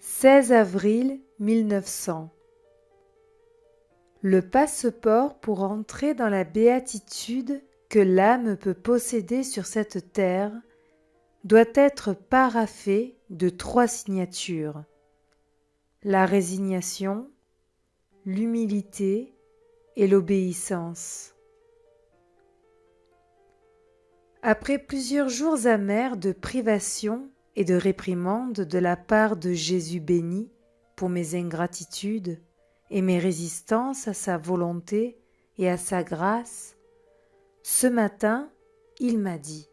16 avril 1900. Le passeport pour entrer dans la béatitude que l'âme peut posséder sur cette terre doit être paraphé de 3 signatures: la résignation, l'humilité et l'obéissance. Après plusieurs jours amers de privations et de réprimandes de la part de Jésus béni pour mes ingratitudes et mes résistances à sa volonté et à sa grâce, ce matin, il m'a dit: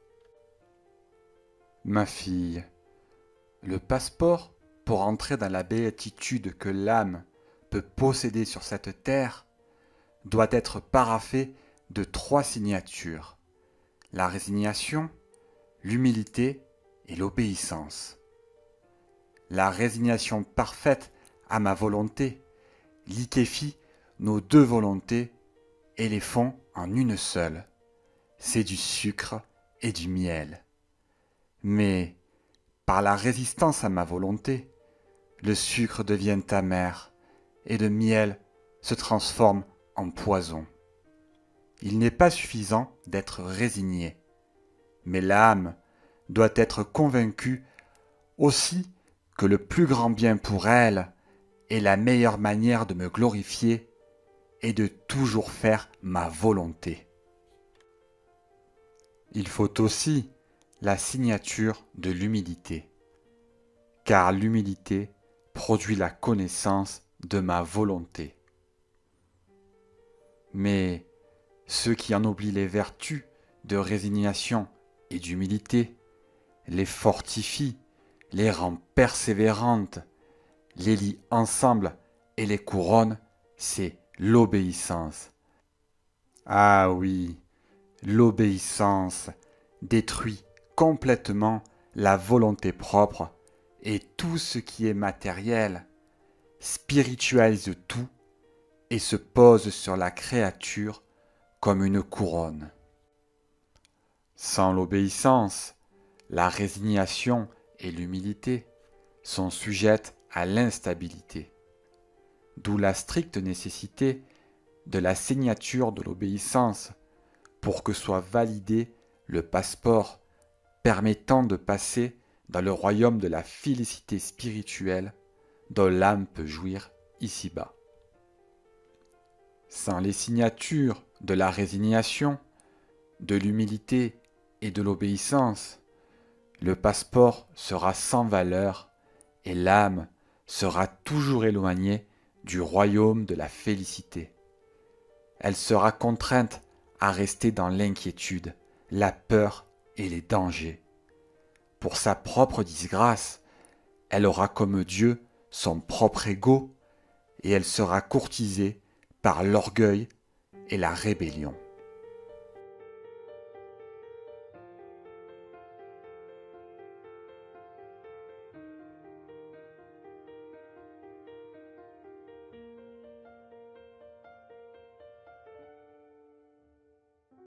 Ma fille, le passeport pour entrer dans la béatitude que l'âme peut posséder sur cette terre doit être paraphé de 3 signatures: la résignation, l'humilité et l'obéissance. La résignation parfaite à ma volonté liquéfie nos 2 volontés et les fond en une seule. C'est du sucre et du miel. Mais par la résistance à ma volonté, le sucre devient amer et le miel se transforme en poison. Il n'est pas suffisant d'être résigné, mais l'âme doit être convaincue aussi que le plus grand bien pour elle et la meilleure manière de me glorifier est de toujours faire ma volonté. Il faut aussi la signature de l'humilité, car l'humilité produit la connaissance de ma volonté. Mais ceux qui en oublient les vertus de résignation et d'humilité les fortifient, les rend persévérantes, les lient ensemble et les couronne, c'est l'obéissance. Ah oui, l'obéissance détruit complètement la volonté propre et tout ce qui est matériel, spiritualise tout et se pose sur la créature comme une couronne. Sans l'obéissance, la résignation et l'humilité sont sujettes à l'instabilité, d'où la stricte nécessité de la signature de l'obéissance pour que soit validé le passeport permettant de passer dans le royaume de la félicité spirituelle dont l'âme peut jouir ici-bas. Sans les signatures de la résignation, de l'humilité et de l'obéissance, le passeport sera sans valeur et l'âme sera toujours éloignée du royaume de la félicité. Elle sera contrainte à rester dans l'inquiétude, la peur et les dangers. Pour sa propre disgrâce, elle aura comme Dieu son propre ego et elle sera courtisée par l'orgueil et la rébellion.